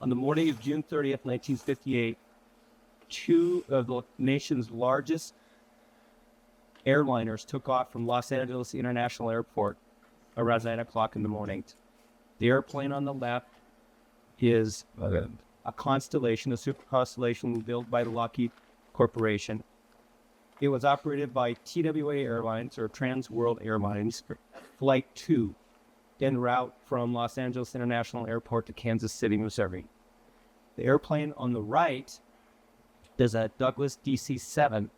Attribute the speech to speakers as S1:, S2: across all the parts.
S1: On the morning of June 30th, 1958, two of the nation's largest airliners took off from Los Angeles International Airport around 9 o'clock in the morning. The airplane on the left is a Constellation, a super Constellation built by the Lockheed Corporation. It was operated by TWA Airlines, or Trans World Airlines, Flight 2, en route from Los Angeles International Airport to Kansas City, Missouri. The airplane on the right is a Douglas DC-7,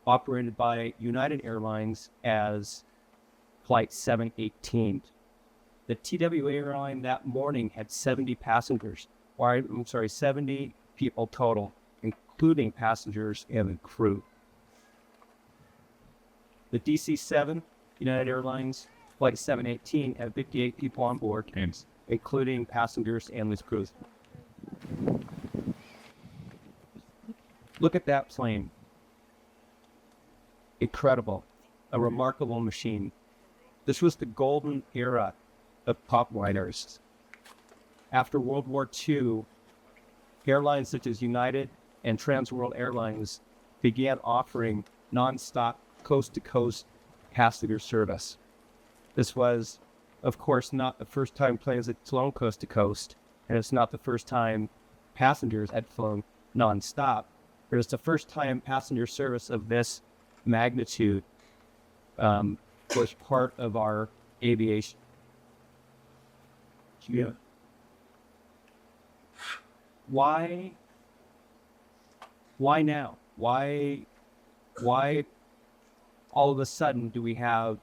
S1: operated by United Airlines as Flight 718. The TWA airline that morning had 70 passengers, 70 people total, including passengers and crew. The DC-7, United Airlines Flight 718, had 58 people on board, including passengers and the crew. Look at that plane. Incredible. A remarkable machine. This was the golden era of popliners. After World War II, airlines such as United and Trans World Airlines began offering non-stop coast-to-coast passenger service. This was, of course, not the first time planes had flown coast-to-coast, and it's not the first time passengers had flown non-stop. It was the first time passenger service of this magnitude was part of our aviation. Yeah. Why now? Why all of a sudden do we have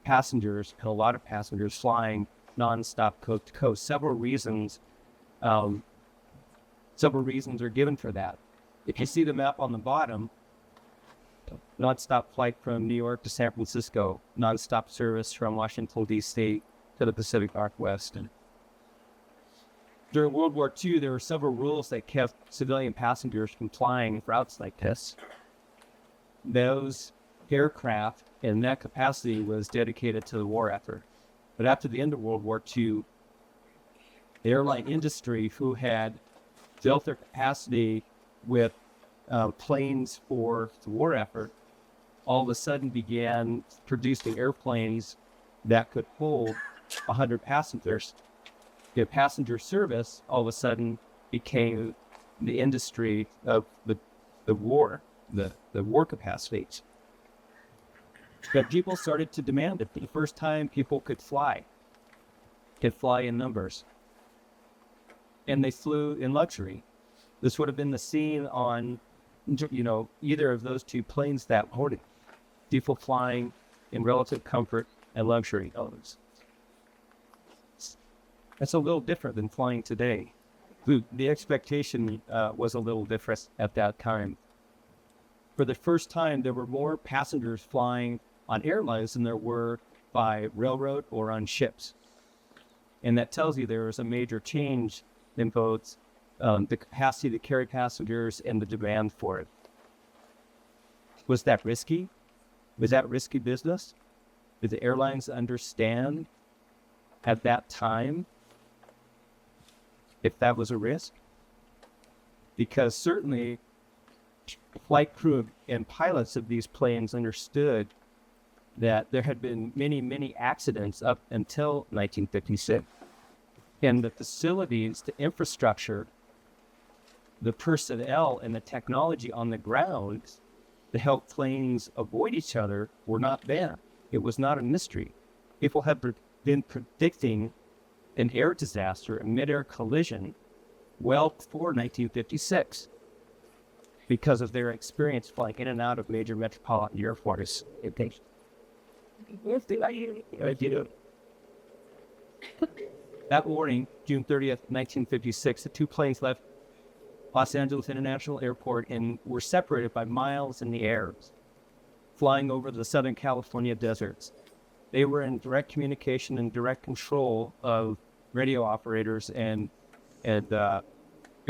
S1: passengers, and a lot of passengers, flying nonstop coast to coast? Several reasons are given for that. If you see the map on the bottom, nonstop flight from New York to San Francisco, nonstop service from Washington, D.C. to the Pacific Northwest. During World War II, there were several rules that kept civilian passengers from flying routes like this. Those aircraft and that capacity was dedicated to the war effort. But after the end of World War II, the airline industry, who had built their capacity with planes for the war effort, all of a sudden began producing airplanes that could hold 100 passengers. The passenger service all of a sudden became the industry of the war capacities. But people started to demand it. For the first time, people could fly in numbers. And they flew in luxury. This would have been the scene on, either of those two planes that morning. People flying in relative comfort and luxury. That's a little different than flying today. The expectation was a little different at that time. For the first time, there were more passengers flying on airlines than there were by railroad or on ships. And that tells you there was a major change in both the capacity to carry passengers and the demand for it. Was that risky? Was that risky business? Did the airlines understand at that time if that was a risk? Because certainly flight crew and pilots of these planes understood that there had been many, many accidents up until 1956. And the facilities, the infrastructure, the personnel, and the technology on the ground to help planes avoid each other were not there. It was not a mystery. People had been predicting an air disaster, a mid-air collision, well before 1956 because of their experience flying in and out of major metropolitan airports. That morning, June 30th, 1956, the two planes left Los Angeles International Airport and were separated by miles in the air, flying over the Southern California deserts. They were in direct communication and direct control of radio operators and air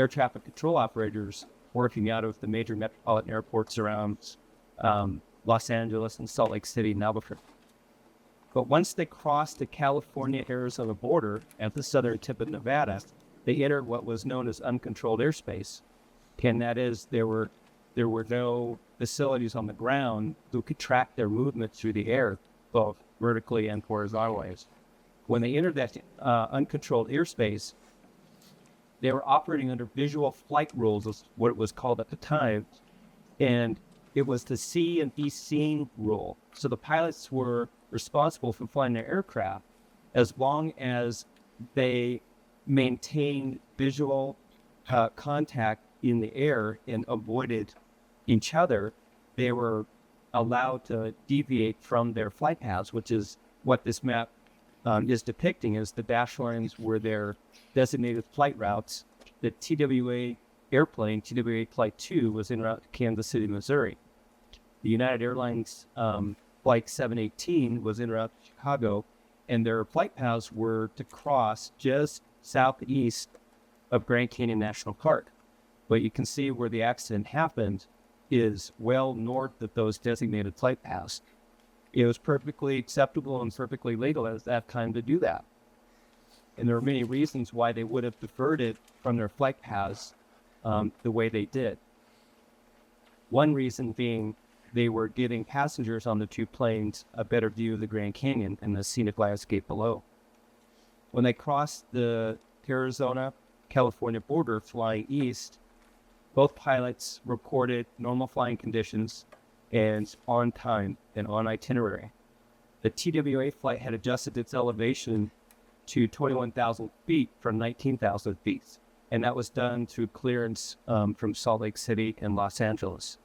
S1: traffic control operators working out of the major metropolitan airports around Los Angeles and Salt Lake City and Albuquerque. But once they crossed the California-Arizona border at the southern tip of Nevada, they entered what was known as uncontrolled airspace. And that is, there were no facilities on the ground that could track their movement through the air, both vertically and horizontally. When they entered that uncontrolled airspace, they were operating under visual flight rules, is what it was called at the time, and it was the see and be seen rule. So the pilots were responsible for flying their aircraft as long as they maintained visual contact in the air and avoided each other. They were allowed to deviate from their flight paths, which is what this map is depicting, as the dash lines were their designated flight routes. The TWA airplane, TWA Flight 2, was en route to Kansas City, Missouri. The United Airlines Flight 718 was en route to Chicago, and their flight paths were to cross just southeast of Grand Canyon National Park. But you can see where the accident happened is well north of those designated flight paths. It was perfectly acceptable and perfectly legal at that time to do that. And there are many reasons why they would have diverted from their flight paths the way they did. One reason being they were giving passengers on the two planes a better view of the Grand Canyon and the scenic landscape below. When they crossed the Arizona-California border flying east, both pilots reported normal flying conditions and on time and on itinerary. The TWA flight had adjusted its elevation to 21,000 feet from 19,000 feet, and that was done through clearance from Salt Lake City and Los Angeles.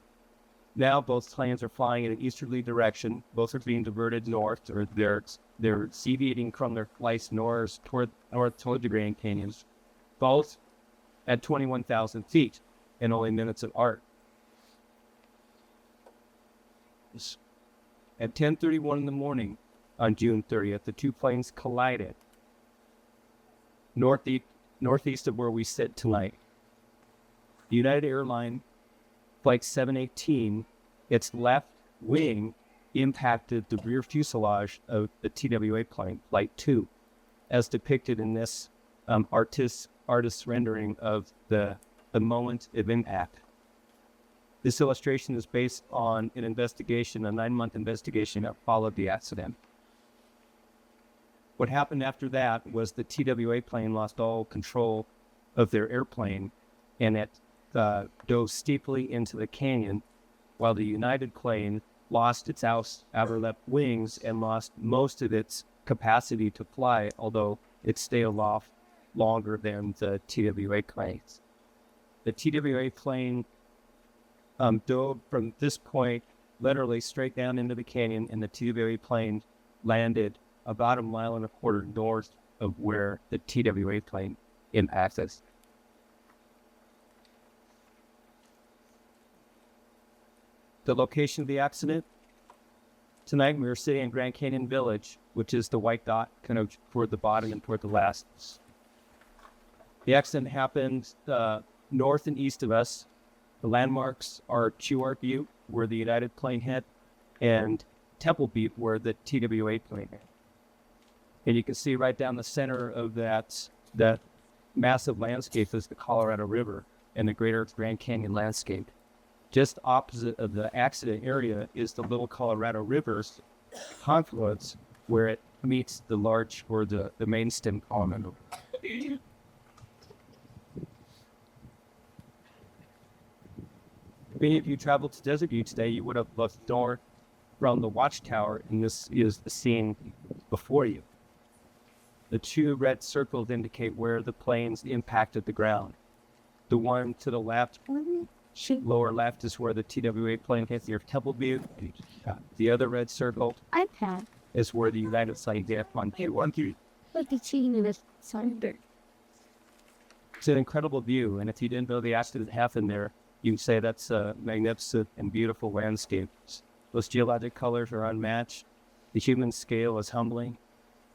S1: Now both planes are flying in an easterly direction. Both are being diverted north, or they're deviating from their flights north toward the Grand Canyons, both at 21,000 feet and only minutes apart. At 10:31 in the morning on June 30th, the two planes collided northeast of where we sit tonight. The United Airlines Flight 718, its left wing impacted the rear fuselage of the TWA plane, Flight 2, as depicted in this artist's rendering of the moment of impact. This illustration is based on an investigation, a 9-month investigation that followed the accident. What happened after that was the TWA plane lost all control of their airplane, and it dove steeply into the canyon, while the United plane lost its outer left wings and lost most of its capacity to fly, although it stayed aloft longer than the TWA planes. The TWA plane dove from this point literally straight down into the canyon, and the TWA plane landed about 1.25 miles north of where the TWA plane impacted. The location of the accident? Tonight we are sitting in Grand Canyon Village, which is the white dot kind of toward the bottom and toward the last. The accident happened north and east of us. The landmarks are Chouart Butte, where the United plane hit, and Temple Butte, where the TWA plane hit. And you can see right down the center of that massive landscape is the Colorado River and the greater Grand Canyon landscape. Just opposite of the accident area is the Little Colorado River's confluence, where it meets the large, or the main stem Colorado. If you traveled to Desert View today, you would have looked north from the watchtower, and this is the scene before you. The two red circles indicate where the planes impacted the ground. The one to the left, lower left, is where the TWA plane hit near Temple Butte. The other red circle is where the United site hit on Wupatki. It's an incredible view, and if you didn't know the accident happened there, you can say that's a magnificent and beautiful landscape. Those geologic colors are unmatched. The human scale is humbling,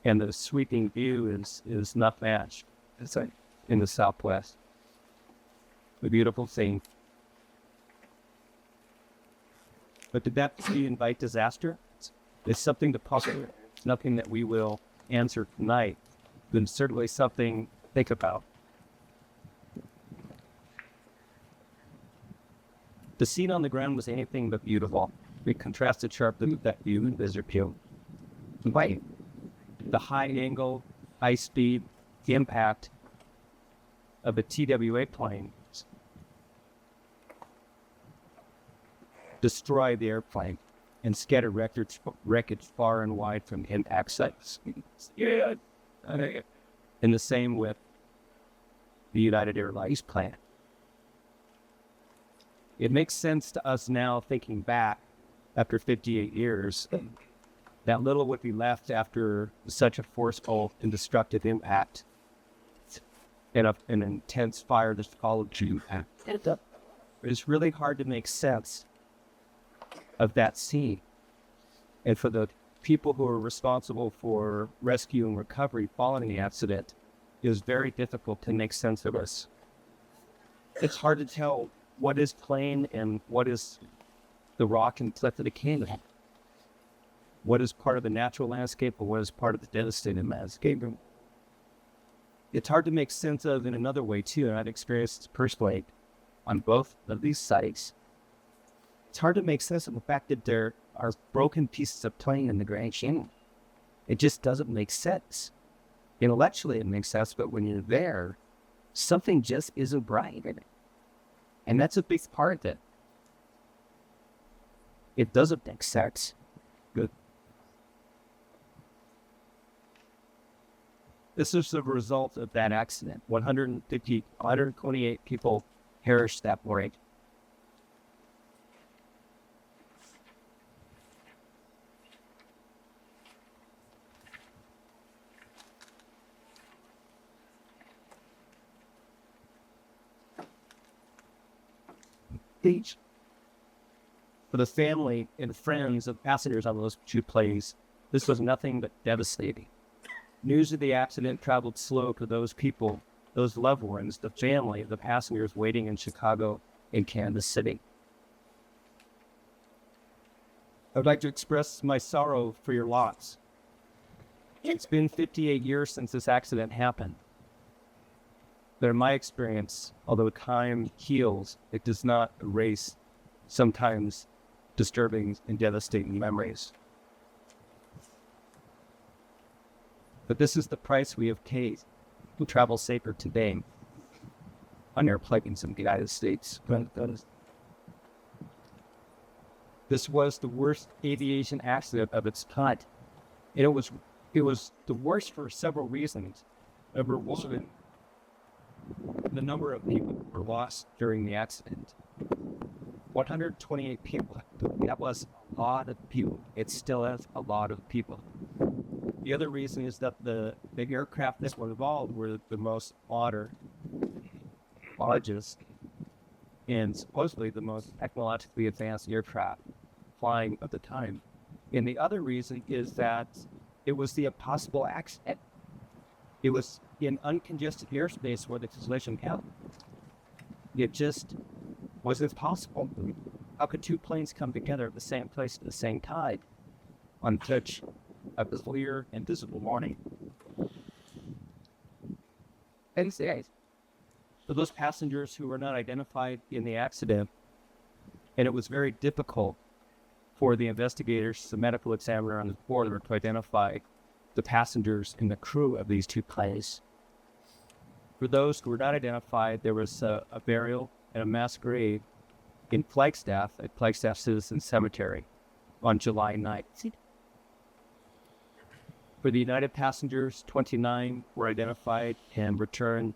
S1: and the sweeping view is not matched. It's like in the Southwest. A beautiful scene. But did that invite disaster? It's something to puzzle. It's nothing that we will answer tonight, but it's certainly something to think about. The scene on the ground was anything but beautiful. It contrasted sharply with that view and visitor view. Right. The high angle, high speed impact of a TWA plane destroyed the airplane and scattered wreckage far and wide from impact sites. Yeah. And the same with the United Airlines plane. It makes sense to us now, thinking back after 58 years, that little would be left after such a forceful and destructive impact and an intense fire that's followed the impact. It's really hard to make sense of that scene. And for the people who are responsible for rescue and recovery following the accident, it was very difficult to make sense of this. It's hard to tell what is plane and what is the rock and cliff of the canyon. What is part of the natural landscape or what is part of the devastating landscape. It's hard to make sense of in another way too, and I've experienced this personally on both of these sites. It's hard to make sense of the fact that there are broken pieces of plane in the Grand Canyon. It just doesn't make sense. Intellectually it makes sense, but when you're there, something just isn't right in it. And that's a big part of it. It doesn't make sense. Good. This is the result of that accident. 128 people perished that morning. For the family and friends of passengers on those two planes, this was nothing but devastating. News of the accident traveled slow to those people, those loved ones, the family of the passengers waiting in Chicago and Kansas City. I would like to express my sorrow for your loss. It's been 58 years since this accident happened. But in my experience, although time heals, it does not erase sometimes disturbing and devastating memories. But this is the price we have paid to travel safer today on airplanes in the United States. This was the worst aviation accident of its kind. And it was the worst for several reasons. Number one, the number of people who were lost during the accident. 128 people. That was a lot of people. It still is a lot of people. The other reason is that the aircraft that were involved were the most largest, and supposedly the most technologically advanced aircraft flying at the time. And the other reason is that it was the impossible accident. It was in uncongested airspace where the collision happened. It just wasn't possible. How could two planes come together at the same place at the same time on such a clear and visible morning? And for those passengers who were not identified in the accident, and it was very difficult for the investigators, the medical examiner, and the coroner to identify the passengers and the crew of these two planes. For those who were not identified, there was a burial and a mass grave in Flagstaff at Flagstaff Citizen Cemetery on July 9th. For the United passengers, 29 were identified and returned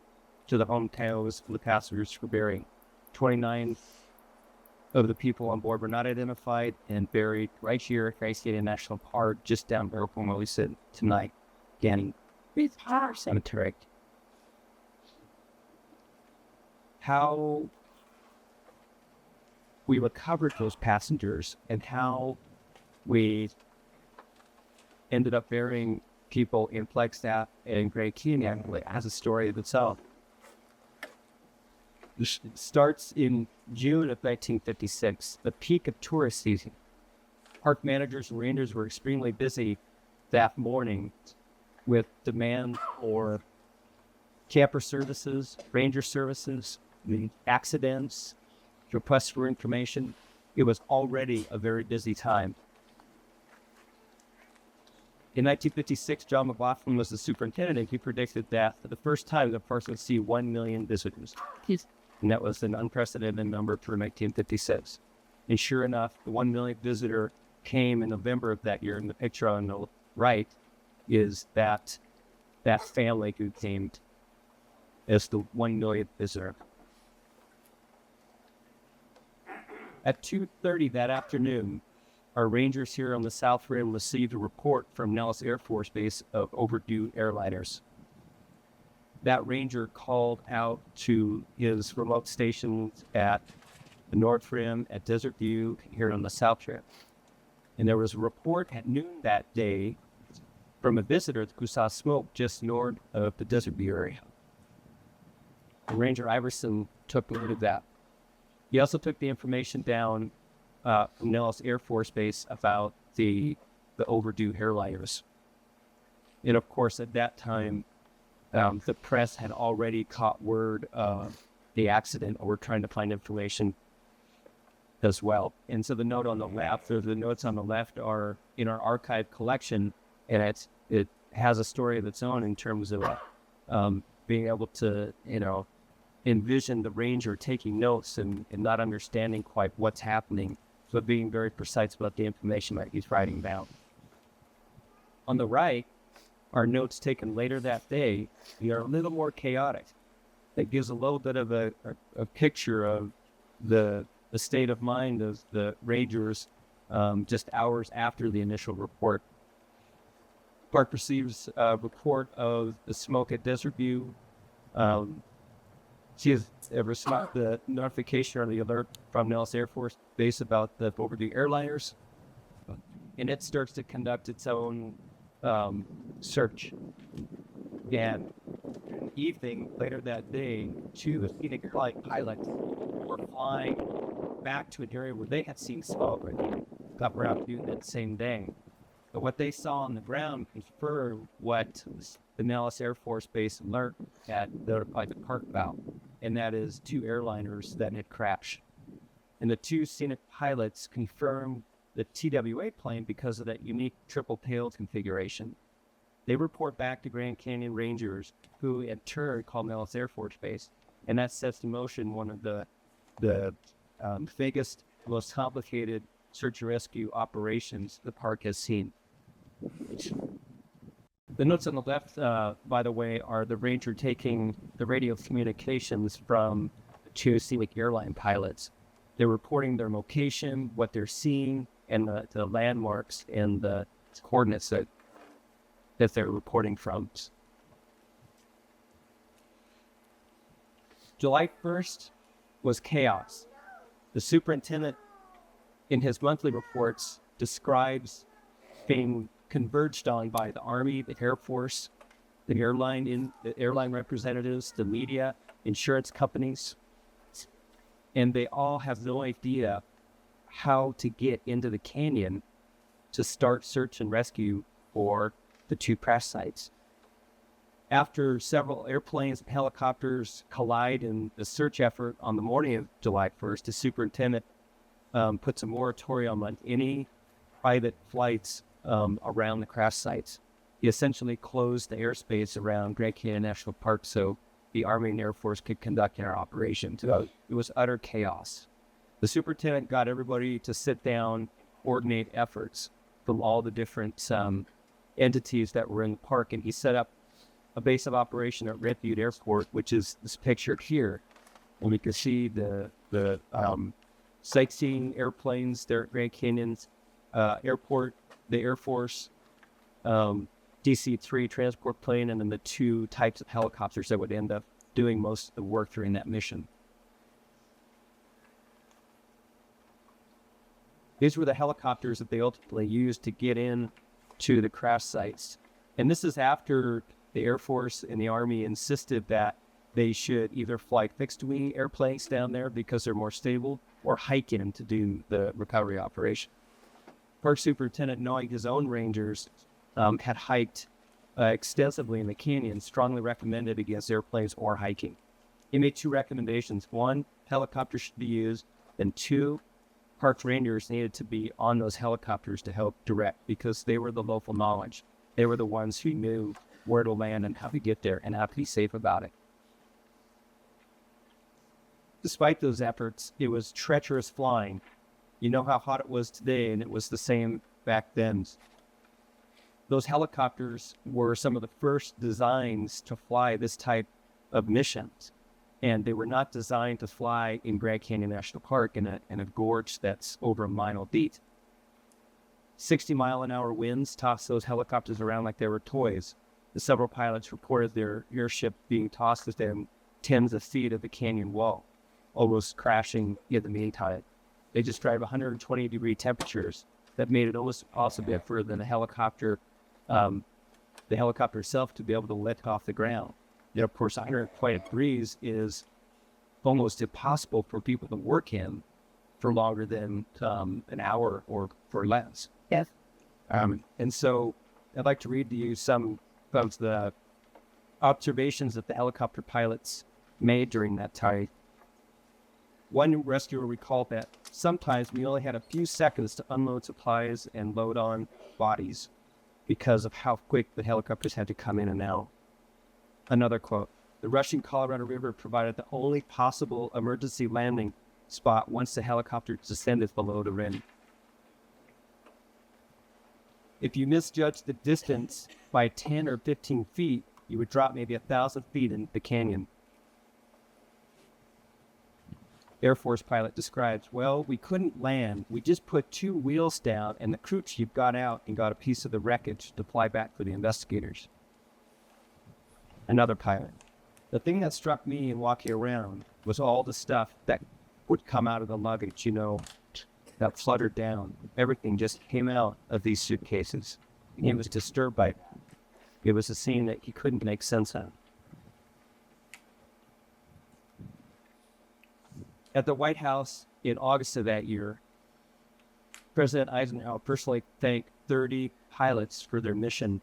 S1: to the hometowns of the passengers for burying. 29 of the people on board were not identified and buried right here at Grace Canyon National Park, just down here from where we sit tonight, again, Cemetery. How we recovered those passengers and how we ended up burying people in Flagstaff and Grand Canyon has a story of itself. It starts in June of 1956, the peak of tourist season. Park managers and rangers were extremely busy that morning with demand for camper services, ranger services, the accidents, requests for information. It was already a very busy time. In 1956, John McLaughlin was the superintendent. He predicted that for the first time, the park would see 1 million visitors. And that was an unprecedented number for 1956. And sure enough, the 1 millionth visitor came in November of that year. And the picture on the right is that family who came as the 1 millionth visitor. At 2:30 that afternoon, our rangers here on the South Rim received a report from Nellis Air Force Base of overdue airliners. That ranger called out to his remote stations at the North Rim, at Desert View, here on the South Rim. And there was a report at noon that day from a visitor who saw smoke just north of the Desert View area. Ranger Iverson took note of that. He also took the information down from Nellis Air Force Base about the overdue airliners. And of course, at that time, the press had already caught word of the accident, or were trying to find information as well. And so the note on the left, or the notes on the left, are in our archive collection, and it has a story of its own in terms of being able to, envision the ranger taking notes and not understanding quite what's happening, but being very precise about the information that he's writing down. On the right are notes taken later that day. They are a little more chaotic. It gives a little bit of a picture of the state of mind of the rangers just hours after the initial report. Park receives a report of the smoke at Desert View. She has received the notification or the alert from Nellis Air Force Base about the overdue airliners, and it starts to conduct its own search. And evening later that day, two United Airlines pilots were flying back to an area where they had seen smoke and got around doing that same day. But what they saw on the ground confirmed what the Nellis Air Force Base alert had notified the park about, and that is two airliners that had crashed. And the two scenic pilots confirmed the TWA plane because of that unique triple tail configuration. They report back to Grand Canyon Rangers, who in turn call Nellis Air Force Base, and that sets in motion one of the biggest, most complicated search and rescue operations the park has seen. The notes on the left, by the way, are the ranger taking the radio communications from the two scenic airline pilots. They're reporting their location, what they're seeing, and the landmarks and the coordinates that they're reporting from. July 1st was chaos. The superintendent, in his monthly reports, describes being converged on by the Army, the Air Force, the airline representatives, the media, insurance companies, and they all have no idea how to get into the canyon to start search and rescue for the two crash sites. After several airplanes and helicopters collide in the search effort on the morning of July 1st, the superintendent puts a moratorium on any private flights around the crash sites. He essentially closed the airspace around Grand Canyon National Park so the Army and Air Force could conduct their operations. So it was utter chaos. The superintendent got everybody to sit down, coordinate efforts from all the different entities that were in the park, and he set up a base of operation at Red Butte Airport, which is this pictured here. And we can see the sightseeing airplanes there at Grand Canyon's airport, the Air Force DC-3 transport plane, and then the two types of helicopters that would end up doing most of the work during that mission. These were the helicopters that they ultimately used to get in to the crash sites. And this is after the Air Force and the Army insisted that they should either fly fixed-wing airplanes down there because they're more stable, or hike in to do the recovery operation. Park superintendent, knowing his own rangers had hiked extensively in the canyon, strongly recommended against airplanes or hiking. He made two recommendations. One, helicopters should be used. then 2 park rangers needed to be on those helicopters to help direct, because they were the local knowledge. They were the ones who knew where to land and how to get there and how to be safe about it. Despite those efforts, it was treacherous flying. You know how hot it was today, and it was the same back then. Those helicopters were some of the first designs to fly this type of missions. And they were not designed to fly in Grand Canyon National Park in a gorge that's over a mile deep. 60-mile-an-hour winds tossed those helicopters around like they were toys. Several pilots reported their airship being tossed within tens of feet of the canyon wall, almost crashing in the meantime. They described 120-degree temperatures that made it almost impossible for the helicopter itself to be able to lift off the ground. And of course, 120 degrees is almost impossible for people to work in for longer than an hour or for less.
S2: Yes.
S1: And so I'd like to read to you some of the observations that the helicopter pilots made during that time. One rescuer recalled that sometimes we only had a few seconds to unload supplies and load on bodies because of how quick the helicopters had to come in and out. Another quote, "The rushing Colorado River provided the only possible emergency landing spot once the helicopter descended below the rim. If you misjudged the distance by 10 or 15 feet, you would drop maybe 1,000 feet into the canyon." Air Force pilot describes, "Well, we couldn't land. We just put 2 wheels down and the crew chief got out and got a piece of the wreckage to fly back for the investigators." Another pilot, "The thing that struck me in walking around was all the stuff that would come out of the luggage, that fluttered down. Everything just came out of these suitcases. He was disturbed by it. It was a scene that he couldn't make sense of." At the White House in August of that year, President Eisenhower personally thanked 30 pilots for their mission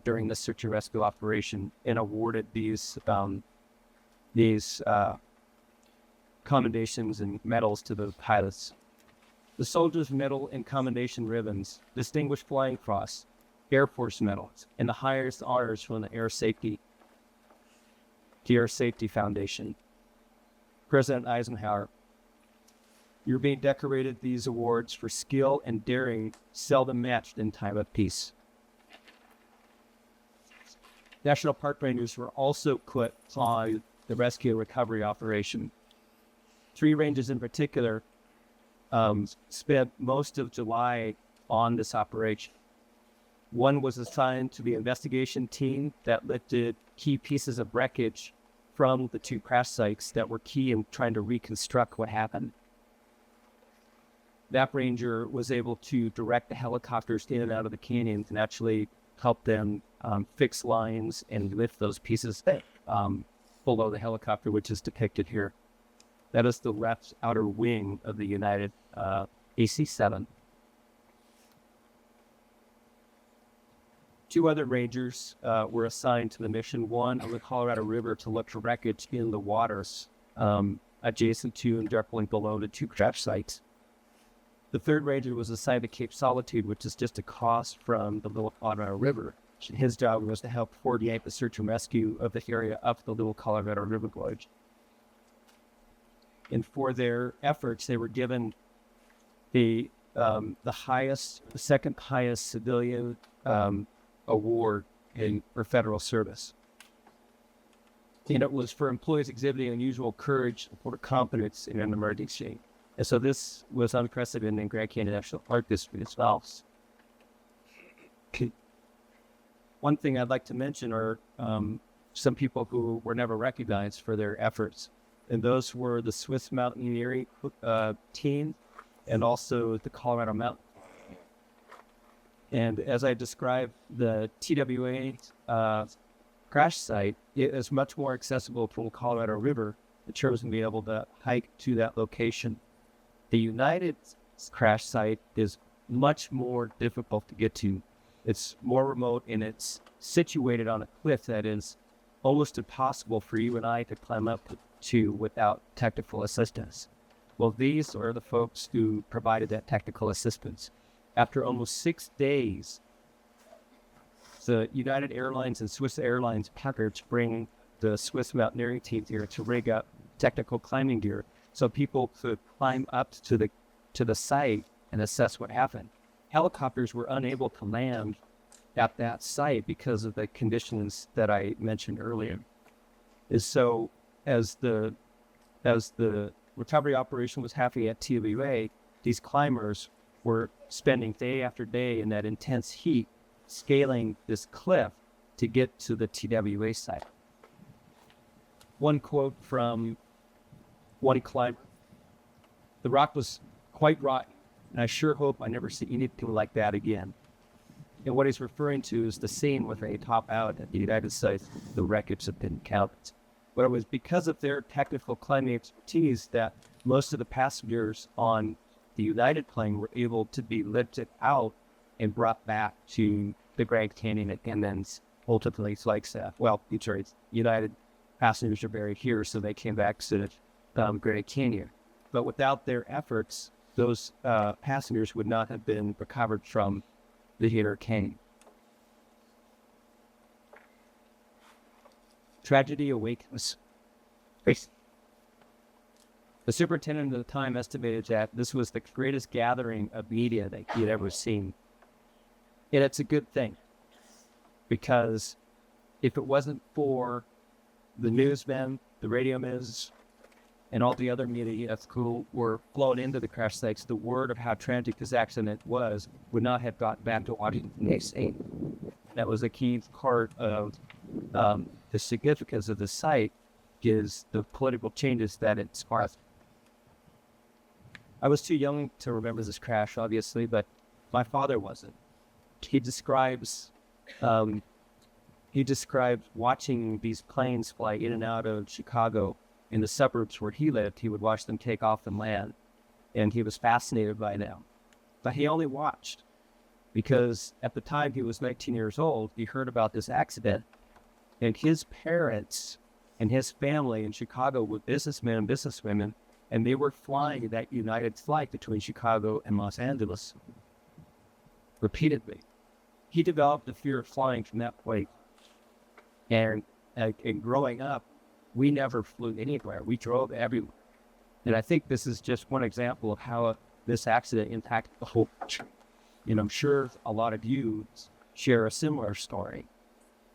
S1: during the search and rescue operation, and awarded these commendations and medals to the pilots. The Soldier's Medal and Commendation Ribbons, Distinguished Flying Cross, Air Force medals, and the highest honors from the Air Safety Foundation. President Eisenhower, "You're being decorated these awards for skill and daring seldom matched in time of peace." National Park Rangers were also put on the rescue and recovery operation. 3 rangers in particular spent most of July on this operation. One was assigned to the investigation team that lifted key pieces of wreckage from the 2 crash sites that were key in trying to reconstruct what happened. That ranger was able to direct the helicopters in and out of the canyons and actually help them fix lines and lift those pieces below the helicopter, which is depicted here. That is the left outer wing of the United AC-7. 2 other rangers were assigned to the mission, one on the Colorado River to look for wreckage in the waters adjacent to and directly below the 2 crash sites. The 3rd ranger was assigned to Cape Solitude, which is just across from the Little Colorado River. His job was to help coordinate the search and rescue of the area up the Little Colorado River gorge. And for their efforts, they were given the second highest civilian award for federal service. And it was for employees exhibiting unusual courage or competence in an emergency. And so this was unprecedented in Grand Canyon National Park District itself. One thing I'd like to mention are some people who were never recognized for their efforts. And those were the Swiss Mountaineering team and also the Colorado Mountain. And as I described, the TWA crash site is much more accessible from the Colorado River in terms of being able to hike to that location. The United crash site is much more difficult to get to. It's more remote, and it's situated on a cliff that is almost impossible for you and I to climb up to without technical assistance. Well, these are the folks who provided that technical assistance. After almost 6 days, the United Airlines and Swiss Airlines partnered to bring the Swiss mountaineering team here to rig up technical climbing gear so people could climb up to the site and assess what happened. Helicopters were unable to land at that site because of the conditions that I mentioned earlier. And so as the recovery operation was happening at TWA, these climbers were spending day after day in that intense heat scaling this cliff to get to the TWA site. One quote from one climber: "The rock was quite rotten, and I sure hope I never see anything like that again." And what he's referring to is the scene where they top out at the United States, the wreckage have been counted. But it was because of their technical climbing expertise that most of the passengers on the United plane were able to be lifted out and brought back to the Grand Canyon and then ultimately Flagstaff. Well, United passengers are buried here, so they came back to the Grand Canyon. But without their efforts, those passengers would not have been recovered from the Inner Canyon. Tragedy awakens. The superintendent at the time estimated that this was the greatest gathering of media that he had ever seen. And it's a good thing, because if it wasn't for the newsmen, the radio men, and all the other media who were flown into the crash sites, the word of how tragic this accident was would not have gotten back to Washington, D.C. That was a key part of the significance of the site, is the political changes that it sparked. I was too young to remember this crash, obviously, but my father wasn't. He describes watching these planes fly in and out of Chicago in the suburbs where he lived. He would watch them take off and land, and he was fascinated by them. But he only watched because at the time he was 19 years old, he heard about this accident, and his parents and his family in Chicago were businessmen and businesswomen, and they were flying that United flight between Chicago and Los Angeles repeatedly. He developed a fear of flying from that point. And growing up, we never flew anywhere. We drove everywhere. And I think this is just one example of how this accident impacted the whole country. And I'm sure a lot of you share a similar story.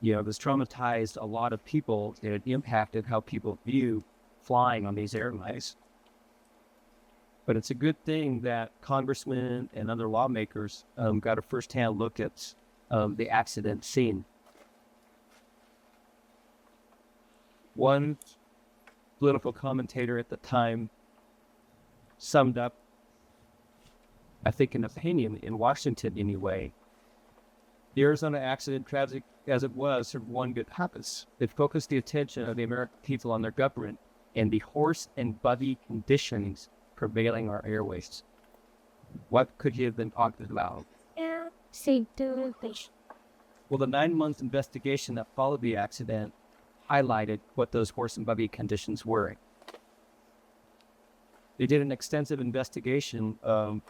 S1: This traumatized a lot of people, and it impacted how people view flying on these airlines. But it's a good thing that congressmen and other lawmakers got a firsthand look at the accident scene. One political commentator at the time summed up, I think, an opinion in Washington anyway. The Arizona accident, tragic as it was, served one good purpose. It focused the attention of the American people on their government and the horse and buggy conditions prevailing our airways. What could he have been talking about? Well, the 9-month investigation that followed the accident highlighted what those horse and buggy conditions were. They did an extensive investigation of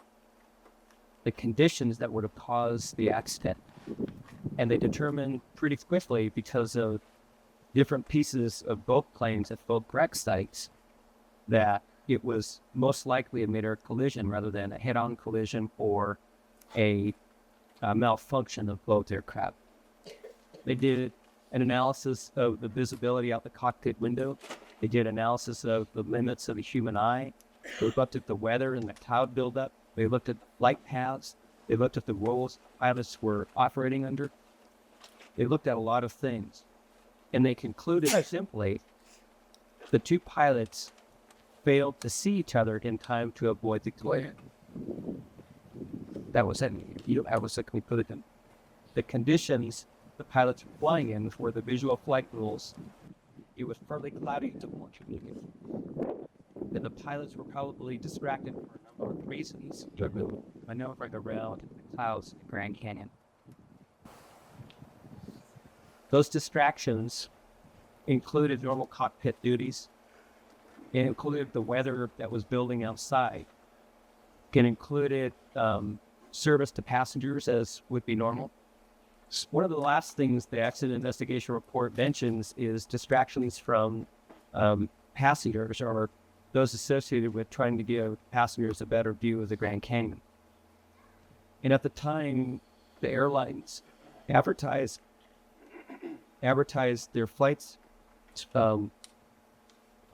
S1: the conditions that would have caused the accident. And they determined pretty quickly, because of different pieces of both planes at both wreck sites, that it was most likely a mid-air collision rather than a head-on collision or a malfunction of both aircraft. They did an analysis of the visibility out the cockpit window. They did analysis of the limits of the human eye. They looked at the weather and the cloud buildup. They looked at flight paths. They looked at the roles pilots were operating under. They looked at a lot of things. And they concluded simply the two pilots failed to see each other in time to avoid the collision. That was it. That was the conclusion. The conditions the pilots were flying in were the visual flight rules. It was partly cloudy to more communicative. And the pilots were probably distracted for a number of reasons. Maneuvering around the clouds in the Grand Canyon. Those distractions included normal cockpit duties, It included the weather that was building outside. It included service to passengers, as would be normal. One of the last things the accident investigation report mentions is distractions from passengers or those associated with trying to give passengers a better view of the Grand Canyon. And at the time, the airlines advertised their flights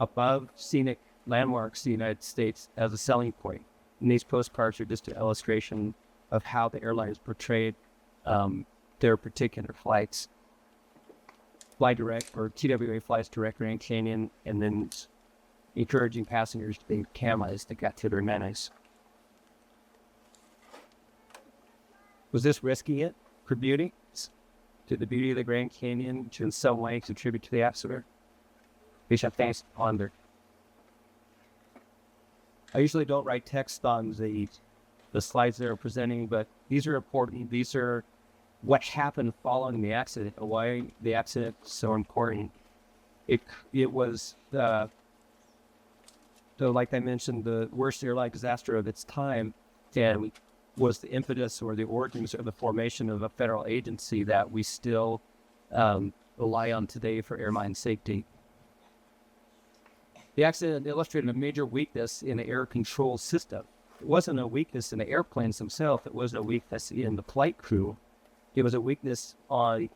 S1: above scenic landmarks in the United States as a selling point. And these postcards are just an illustration of how the airlines portrayed their particular flights. Fly direct, or TWA flies direct Grand Canyon, and then encouraging passengers to leave cameras that got to their menus. Was this risking it for beauty? Did the beauty of the Grand Canyon to in some way contribute to the accident? We should have to ponder. I usually don't write text on the slides that are presenting, but these are important. These are what happened following the accident, why the accident was so important. It was, like I mentioned, the worst airline disaster of its time, and was the impetus or the origins of the formation of a federal agency that we still rely on today for airline safety. The accident illustrated a major weakness in the air control system. It wasn't a weakness in the airplanes themselves. It wasn't a weakness in the flight crew. It was a weakness in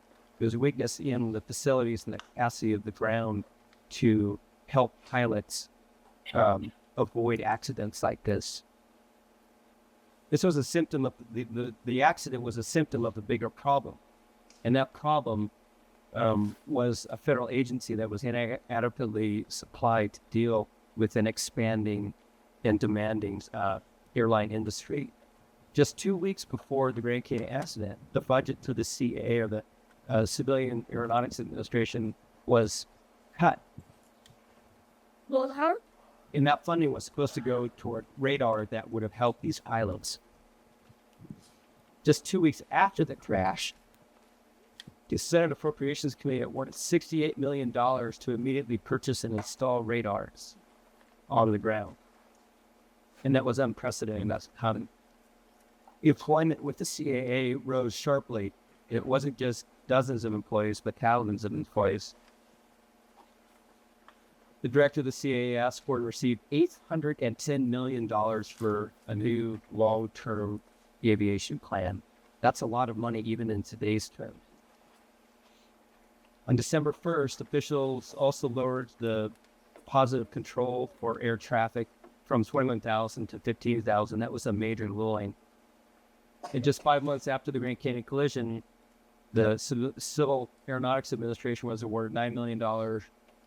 S1: the facilities and the capacity of the ground to help pilots avoid accidents like this. This was a symptom of the accident was a symptom of the bigger problem, and that problem was a federal agency that was inadequately supplied to deal with an expanding and demanding airline industry. Just 2 weeks before the Grand Canyon accident, the budget to the CAA, or the Civilian Aeronautics Administration, was cut.
S2: Well, how?
S1: And that funding was supposed to go toward radar that would have helped these pilots. Just 2 weeks after the crash, the Senate Appropriations Committee awarded $68 million to immediately purchase and install radars on the ground. And that was unprecedented. That's common. Employment with the CAA rose sharply. It wasn't just dozens of employees, but thousands of employees. The director of the CAA asked for to receive $810 million for a new long-term aviation plan. That's a lot of money, even in today's terms. On December 1st, officials also lowered the positive control for air traffic from 21,000 to 15,000. That was a major ruling. And just 5 months after the Grand Canyon collision, the Civil Aeronautics Administration was awarded $9 million.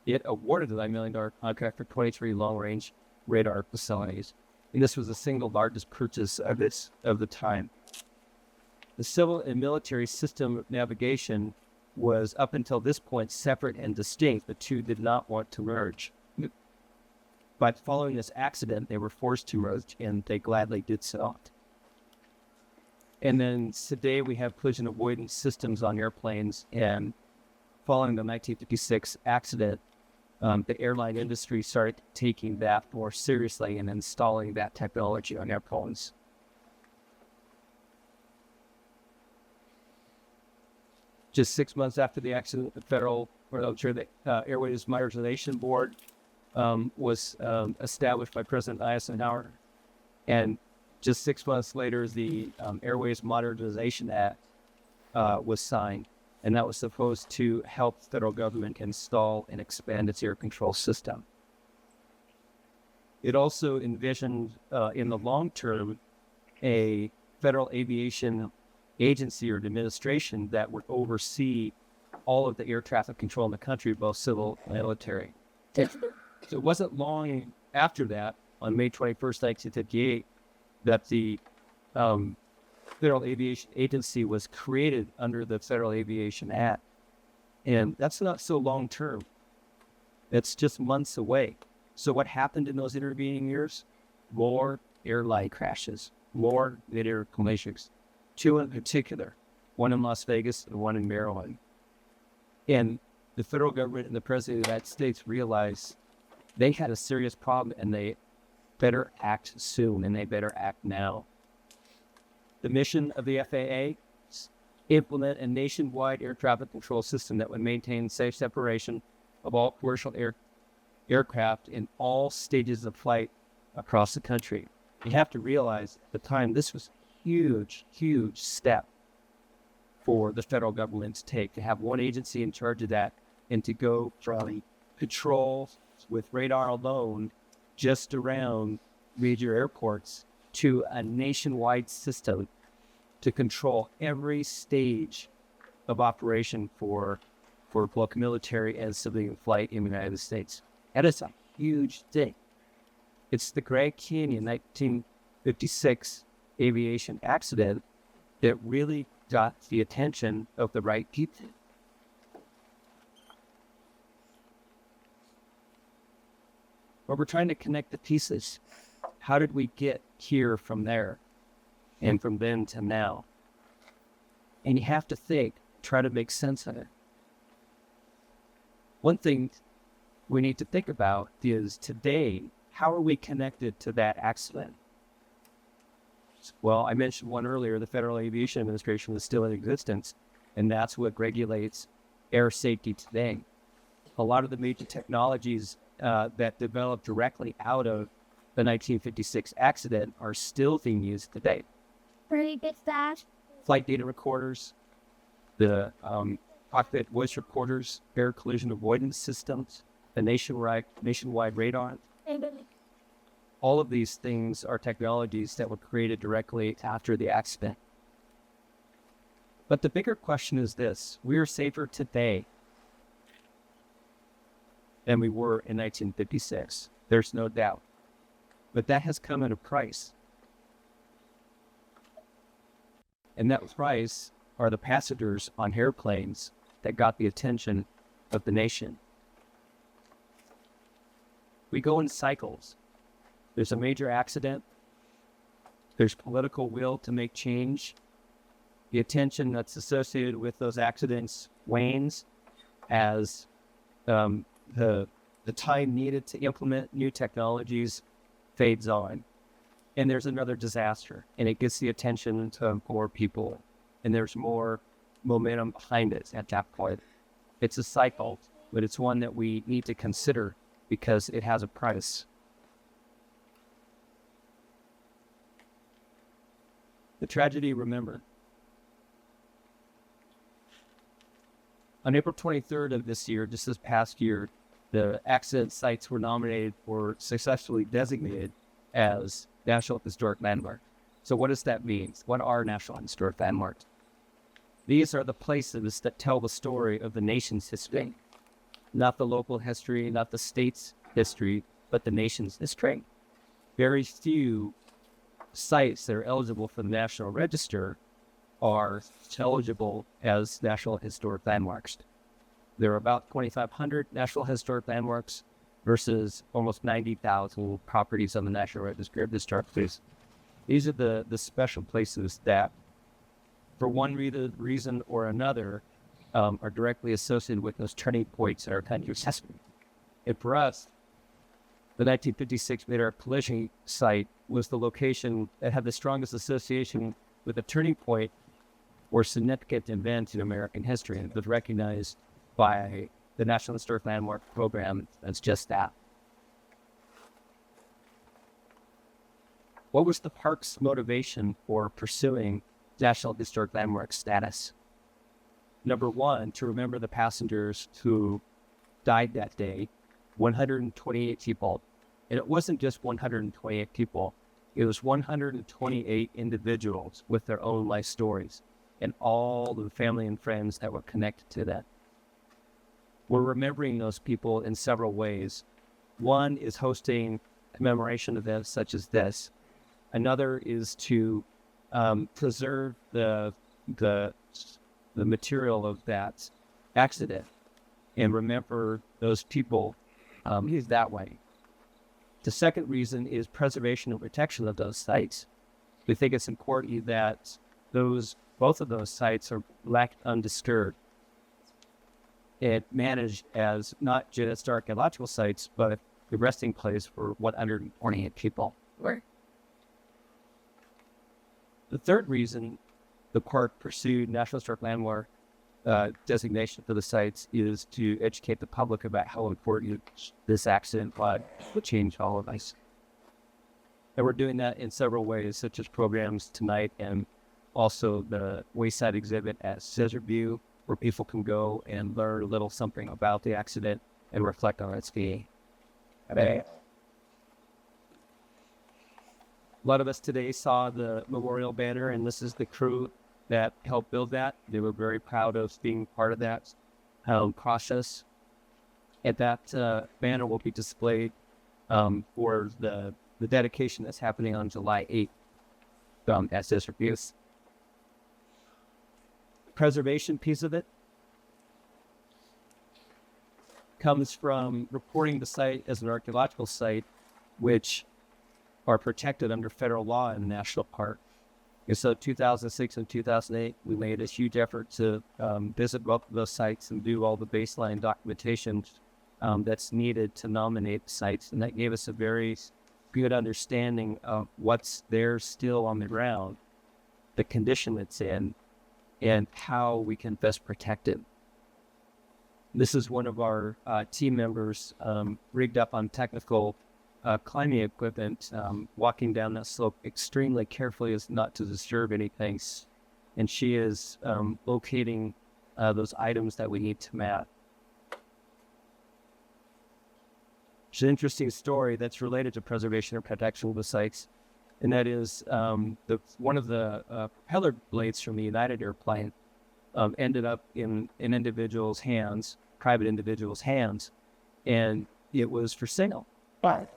S1: It awarded the $9 million contract for 23 long-range radar facilities. And this was the single largest purchase of the time. The civil and military system of navigation was, up until this point, separate and distinct. The two did not want to merge. But following this accident, they were forced to merge, and they gladly did so. And then today we have collision avoidance systems on airplanes, and following the 1956 accident, the airline industry started taking that more seriously and installing that technology on airplanes. Just 6 months after the accident, the Airways Modernization Board was established by President Eisenhower, and just 6 months later, the Airways Modernization Act was signed, and that was supposed to help the federal government install and expand its air control system. It also envisioned, in the long term, a federal aviation agency or administration that would oversee all of the air traffic control in the country, both civil and military. So it wasn't long after that, on May 21st, 1958, that the Federal Aviation Agency was created under the Federal Aviation Act. And that's not so long term. It's just months away. So what happened in those intervening years? More airline crashes, more mid-air collisions. Two in particular, one in Las Vegas and one in Maryland. And the federal government and the President of the United States realized They had a serious problem, and they better act soon, and they better act now. The mission of the FAA is implement a nationwide air traffic control system that would maintain safe separation of all commercial aircraft in all stages of flight across the country. You have to realize at the time this was a huge, huge step for the federal government to take, to have one agency in charge of that, and to go from control with radar alone just around major airports to a nationwide system to control every stage of operation for both military and civilian flight in the United States. That is a huge thing. It's the Grand Canyon 1956 aviation accident that really got the attention of the right people. But we're trying to connect the pieces. How did we get here from there and from then to now? And you have to think, try to make sense of it. One thing we need to think about is today, how are we connected to that accident? Well, I mentioned one earlier, the Federal Aviation Administration is still in existence, and that's what regulates air safety today. A lot of the major technologies that developed directly out of the 1956 accident are still being used today.
S2: Really good that.
S1: Flight data recorders, the cockpit voice recorders, air collision avoidance systems, the nationwide radar. All of these things are technologies that were created directly after the accident. But the bigger question is this: we are safer today than we were in 1956. There's no doubt. But that has come at a price. And that price are the passengers on airplanes that got the attention of the nation. We go in cycles. There's a major accident. There's political will to make change. The attention that's associated with those accidents wanes as the time needed to implement new technologies fades on. And there's another disaster, and it gets the attention of more people, and there's more momentum behind it at that point. It's a cycle, but it's one that we need to consider because it has a price. The tragedy remembered. On April 23rd of this year, just this past year, the accident sites were nominated or successfully designated as National Historic Landmarks. So what does that mean? What are National Historic Landmarks? These are the places that tell the story of the nation's history. Not the local history, not the state's history, but the nation's history. Very few sites that are eligible for the National Register are eligible as National Historic Landmarks. There are about 2,500 National Historic Landmarks versus almost 90,000 properties on the National Register of Historic Places. These are the special places that, for one reason or another, are directly associated with those turning points in our country's history. And for us, the 1956 Madrid collision site was the location that had the strongest association with a turning point or significant event in American history, and it was recognized by the National Historic Landmark Program as just that. What was the park's motivation for pursuing National Historic Landmark status? Number one, to remember the passengers who died that day, 128 people. And it wasn't just 128 people. It was 128 individuals with their own life stories and all the family and friends that were connected to that. We're remembering those people in several ways. One is hosting commemoration events such as this. Another is to preserve the material of that accident and remember those people that way. The second reason is preservation and protection of those sites. We think it's important that both of those sites are left undisturbed and managed as not just archaeological sites, but the resting place for 128 people.
S2: Right.
S1: The third reason the park pursued National Historic Landmark designation for the sites is to educate the public about how important this accident would change all of us. And we're doing that in several ways, such as programs tonight and also the Wayside exhibit at Desert View, where people can go and learn a little something about the accident and reflect on its being. A lot of us today saw the memorial banner, and this is the crew that helped build that. They were very proud of being part of that process. And that banner will be displayed for the dedication that's happening on July 8th at Desert View. The preservation piece of it comes from reporting the site as an archaeological site, which are protected under federal law in the national park. And so 2006 and 2008, we made a huge effort to visit both of those sites and do all the baseline documentation that's needed to nominate the sites. And that gave us a very good understanding of what's there still on the ground, the condition it's in, and how we can best protect it. This is one of our team members rigged up on technical climbing equipment, walking down that slope extremely carefully as not to disturb anything. And she is locating those items that we need to map. It's an interesting story that's related to preservation and protection of the sites. And that is one of the propeller blades from the United airplane ended up in an individual's hands, private individual's hands, and it was for sale.
S2: Right.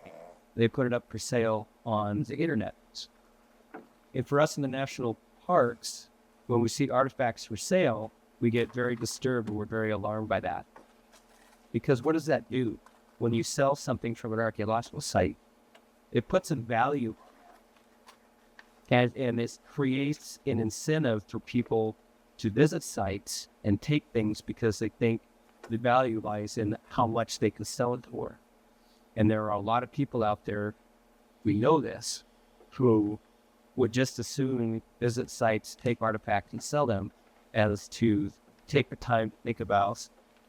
S1: They put it up for sale on the internet. And for us in the national parks, when we see artifacts for sale, we get very disturbed and we're very alarmed by that. Because what does that do? When you sell something from an archaeological site, it puts a value and it creates an incentive for people to visit sites and take things because they think the value lies in how much they can sell it for. And there are a lot of people out there, we know this, who would just as soon visit sites, take artifacts, and sell them as to take the time to think about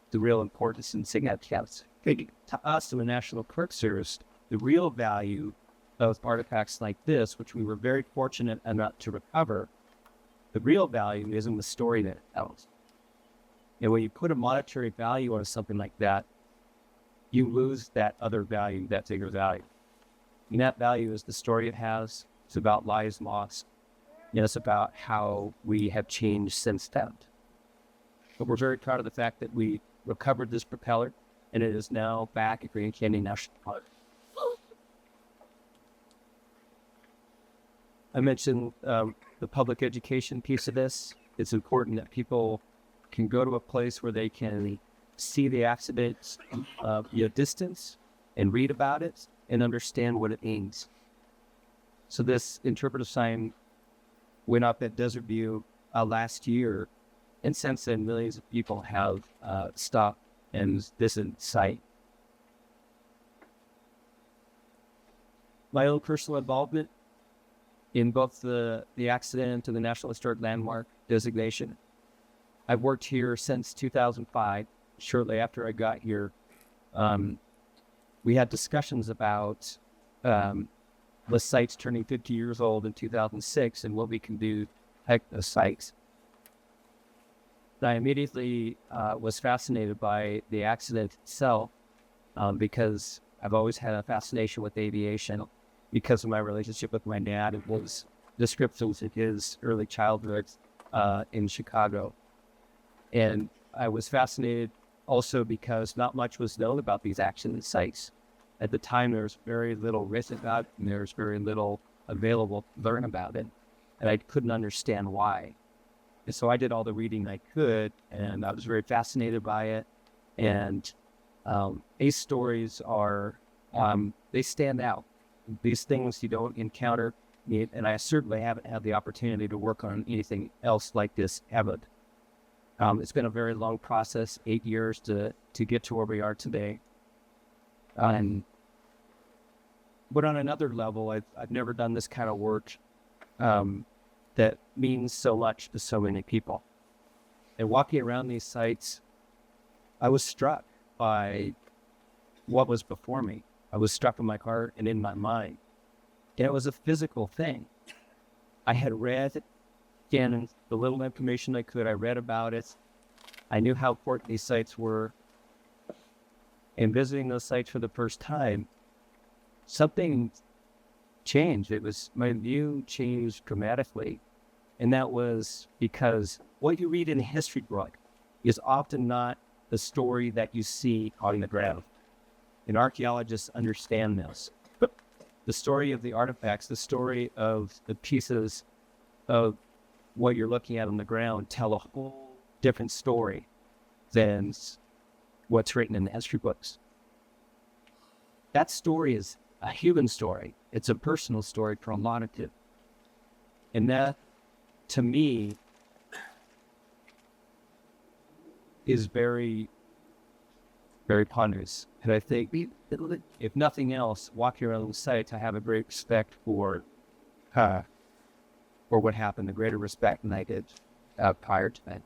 S1: the real importance and significance. To us in the National Park Service, the real value of artifacts like this, which we were very fortunate enough to recover, the real value is in the story that it tells. And when you put a monetary value on something like that, you lose that other value, that bigger value. And that value is the story it has. It's about lives lost. And it's about how we have changed since then. But we're very proud of the fact that we recovered this propeller, and it is now back at Grand Canyon National Park. I mentioned the public education piece of this. It's important that people can go to a place where they can see the accident distance and read about it and understand what it means. So this interpretive sign went up at Desert View last year, and since then millions of people have stopped and visited the site. My own personal involvement in both the accident and the National Historic Landmark designation. I've worked here since 2005. Shortly after I got here, we had discussions about the sites turning 50 years old in 2006 and what we can do to protect those sites. I immediately was fascinated by the accident itself because I've always had a fascination with aviation because of my relationship with my dad and his descriptions of his early childhood in Chicago. And I was fascinated also because not much was known about these accident sites. At the time, there was very little written about it, and there was very little available to learn about it. And I couldn't understand why. And so I did all the reading I could, and I was very fascinated by it. And these stories are, they stand out. These things you don't encounter, and I certainly haven't had the opportunity to work on anything else like this ever. It's been a very long process, 8 years to get to where we are today. And But on another level, I've never done this kind of work that means so much to so many people. And walking around these sites, I was struck by what was before me. I was struck in my heart and in my mind. And it was a physical thing. I had read, again, the little information I could, I read about it. I knew how important these sites were. And visiting those sites for the first time, something changed. My view changed dramatically. And that was because what you read in a history book is often not the story that you see on the ground. And archaeologists understand this. The story of the artifacts, the story of the pieces of what you're looking at on the ground tell a whole different story than what's written in the history books. That story is a human story. It's a personal story for a lot of people. And that, to me, is very, very ponderous. And I think, if nothing else, walking around the site, I have a great respect for what happened, a greater respect than I did prior to that.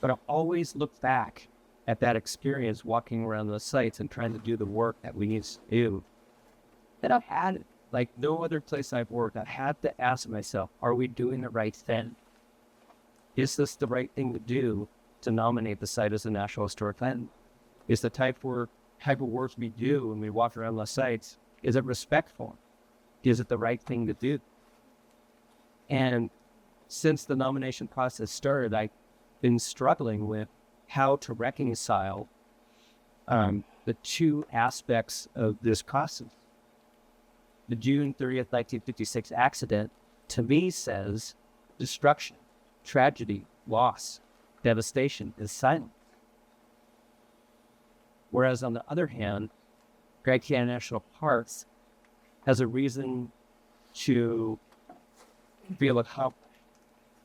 S1: But I always look back at that experience walking around the sites and trying to do the work that we need to do. And I've had it. Like no other place I've worked, I had to ask myself, are we doing the right thing? Is this the right thing to do to nominate the site as a National Historic Landmark? Is the type of work we do when we walk around the sites, is it respectful? Is it the right thing to do? And since the nomination process started, I've been struggling with how to reconcile the two aspects of this process. The June 30th, 1956 accident, to me, says destruction, tragedy, loss, devastation is silent. Whereas on the other hand, Grand Canyon National Park has a reason to feel accomplished.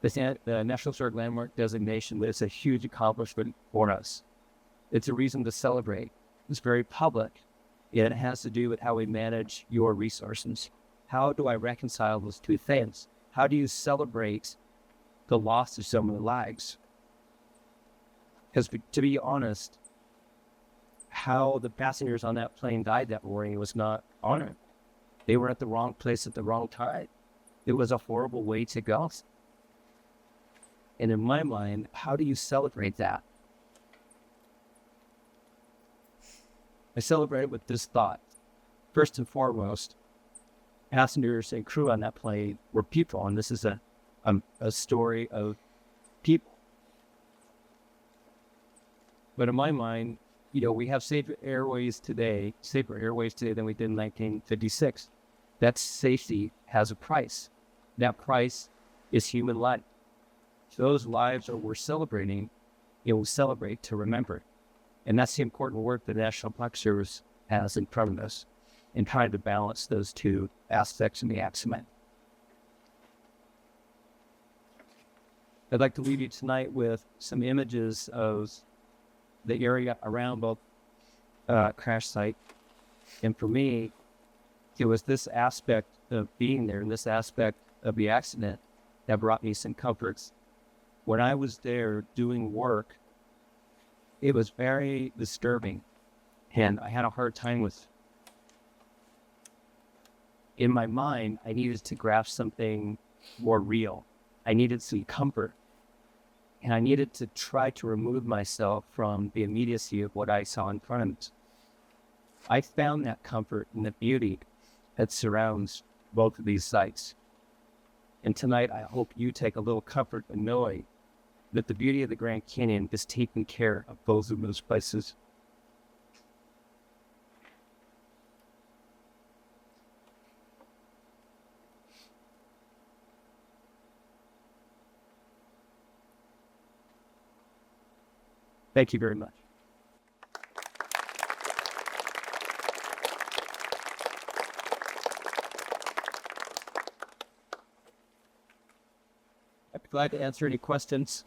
S1: The National Historic Landmark designation is a huge accomplishment for us. It's a reason to celebrate. It's very public. It has to do with how we manage your resources. How do I reconcile those two things? How do you celebrate the loss of so many lives? Because to be honest, how the passengers on that plane died that morning was not honored. They were at the wrong place at the wrong time. It was a horrible way to go. And in my mind, how do you celebrate that? I celebrate it with this thought. First and foremost, passengers and crew on that plane were people, and this is a story of people. But in my mind, we have safer airways today than we did in 1956. That safety has a price. That price is human life. So those lives that we're celebrating, we celebrate to remember. And that's the important work the National Park Service has in front of us in trying to balance those two aspects of the accident. I'd like to leave you tonight with some images of the area around both crash site. And for me, it was this aspect of being there and this aspect of the accident that brought me some comforts. When I was there doing work, it was very disturbing, and I had a hard time with it. In my mind, I needed to grasp something more real. I needed some comfort, and I needed to try to remove myself from the immediacy of what I saw in front of me. I found that comfort in the beauty that surrounds both of these sites. And tonight, I hope you take a little comfort in knowing that the beauty of the Grand Canyon is taking care of both of those places. Thank you very much. I'd be glad to answer any questions.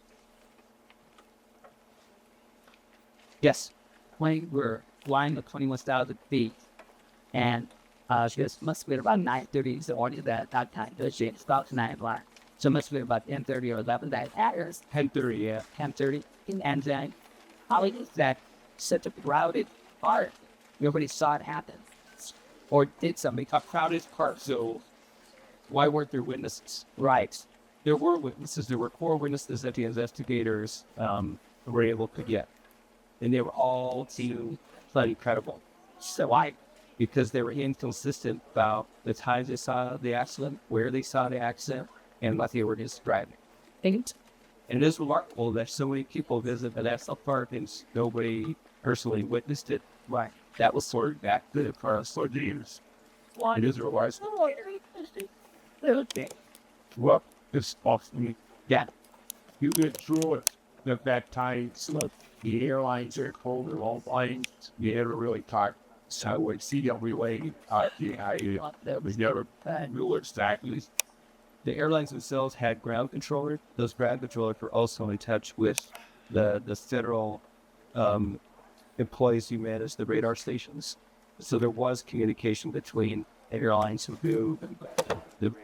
S1: Yes.
S3: plane were flying at 21,000 feet, and it must have been about 9:30 in the morning that time. It's about 9 o'clock. So it must have been about 10:30 or 11 that hours.
S1: 10:30, yeah.
S3: 10:30. And then how is that such a crowded park? Nobody saw it happen. Or did somebody?
S1: A crowded park, so why weren't there witnesses?
S3: Right.
S1: There were witnesses. There were 4 witnesses that the investigators were able to get. And they were all too incredible.
S3: So why?
S1: Because they were inconsistent about the times they saw the accident, where they saw the accident, and what they were describing.
S3: And
S1: it is remarkable that so many people visit the national park and nobody personally witnessed it.
S3: right.
S1: That was sort of back to the past 40 years. It is realized.
S3: Okay.
S4: Well, it's awesome.
S1: Yeah.
S4: You get through it at that time. So the airlines are cold and all lines. You never really talk. So it's CWA. That was never real exactly.
S1: The airlines themselves had ground controllers. Those ground controllers were also in touch with the federal employees who managed the radar stations. So there was communication between the airlines who knew the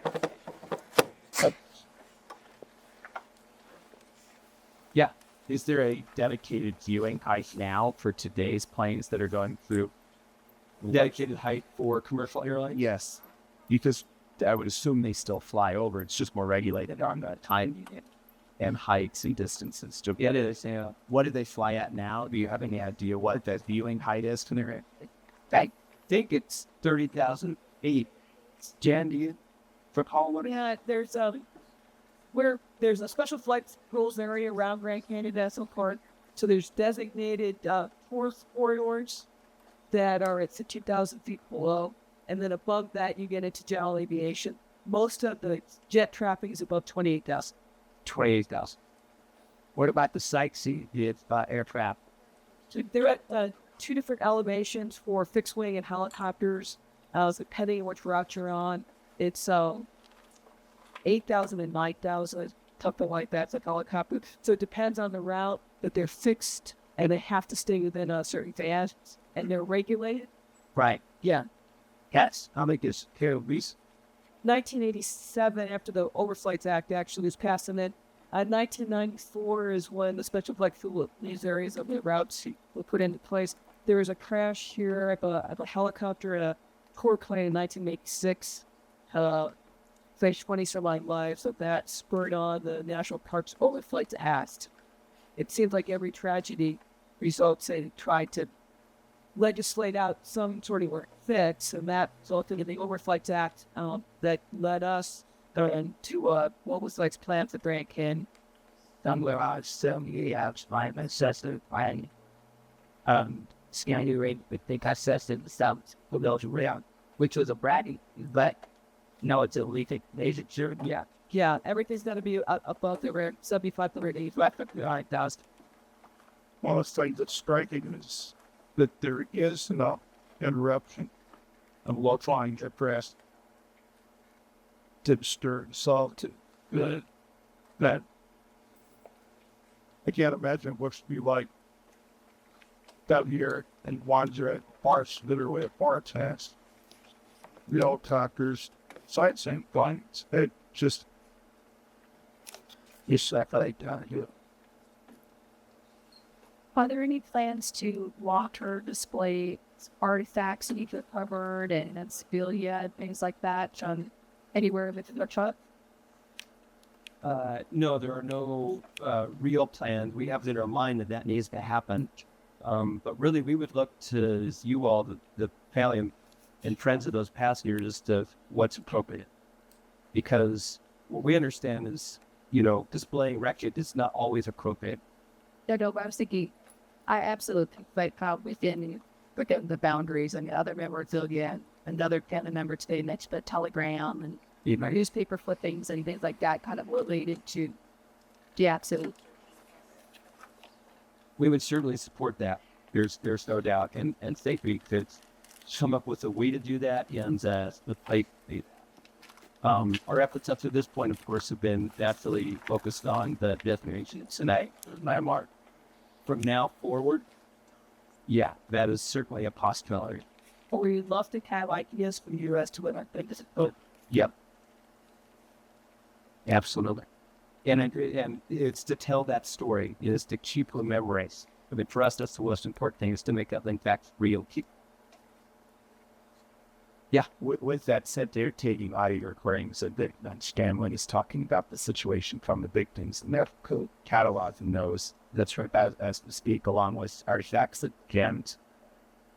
S1: Yeah.
S5: Is there a dedicated viewing height now for today's planes that are going through?
S1: dedicated height for commercial airlines?
S5: Yes, because I would assume they still fly over. It's just more regulated on the time and heights and distances.
S1: Yeah, it is. Yeah.
S5: What do they fly at now? Do you have any idea what that viewing height is?
S1: I think it's 30,000 feet. Jan, do you recall what?
S3: Yeah, there's where there's a special flight rules area around Grand Canyon National Park. So there's designated tourist corridors that are at 2,000 feet below, and then above that you get into general aviation. Most of the jet traffic is above 28,000.
S1: 28,000.
S3: What about the sightseeing aircraft? So they're at 2 different elevations for fixed wing and helicopters. Depending on which route you're on, it's 8,000 and 9,000, something like that. It's a helicopter. So it depends on the route, that they're fixed and they have to stay within a certain band, and they're regulated.
S1: Right.
S3: Yeah.
S1: Yes. How big is these?
S3: 1987, after the Overflights Act actually was passed, and then 1994 is when the special flight fuel these areas of the routes were put into place. There was a crash here of a helicopter and a core plane in 1986. Faced 20 some odd lives, so that spurred on the National Parks Overflights Act. It seems like every tragedy results in trying to legislate out some sort of fix, and that resulted in the Overflights Act that led us to what was like plan for Grand Canyon.
S6: Somewhere I was 70 hours, my assessor, scanning rate, I think I assessed it in the south of those around, which was a bragging, but no, it's a leafing. Sure, yeah.
S3: Yeah, everything's got to be above the rate, 7,500,
S6: 9,000.
S4: One of the things that's striking is that there is no interruption of low flying aircraft to disturb. So that I can't imagine what it would be like down here in Wandsworth, parts, literally parts has helicopters, sightseeing planes. It just
S6: It's like down here.
S2: Are there any plans to walk or display artifacts that you've recovered and civilian and things like that anywhere within the truck?
S1: No, there are no real plans. We have it in our mind that needs to happen. But really, we would look to you all, the family and friends of those passengers, as to what's appropriate. Because what we understand is, displaying wreckage is not always appropriate.
S2: No, I was thinking, I absolutely think within the boundaries, and the other member again, another family member today mentioned the telegram and newspaper clippings and things like that, kind of related to the accident.
S1: We would certainly support that. There's no doubt, and think we could come up with a way to do that. And our efforts up to this point, of course, have been naturally focused on the destination tonight, landmark. From now forward, yeah, that is certainly a possibility.
S3: But we'd love to have ideas from you as to what I think is.
S1: Yep. Absolutely. And it's to tell that story, is to keep the memories. I mean, for us, that's the most important thing, is to make that thing back real. Yeah.
S5: With that said, they're taking audio recordings so that Stanley is talking about the situation from the victims, and they're cataloging those. That's right. As we speak, along with artifacts that jammed.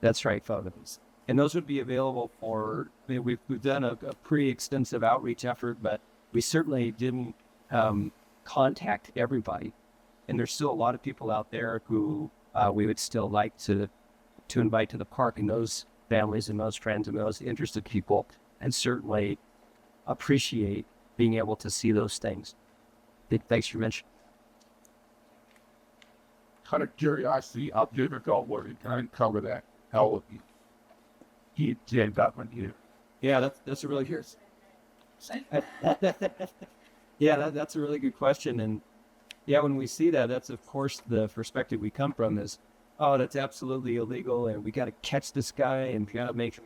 S1: That's right, photos. And those would be available for, I mean, we've done a pretty extensive outreach effort, but we certainly didn't contact everybody. And there's still a lot of people out there who we would still like to invite to the park, and those families and those friends and those interested people, and certainly appreciate being able to see those things. Thanks for mentioning.
S4: Kind of curiosity, how difficult was it trying to cover that? How he did that one here.
S1: Yeah, that's a really good. Yeah, that's a really good question. And yeah, when we see that, that's of course the perspective we come from is, oh, that's absolutely illegal, and we got to catch this guy, and we got to make him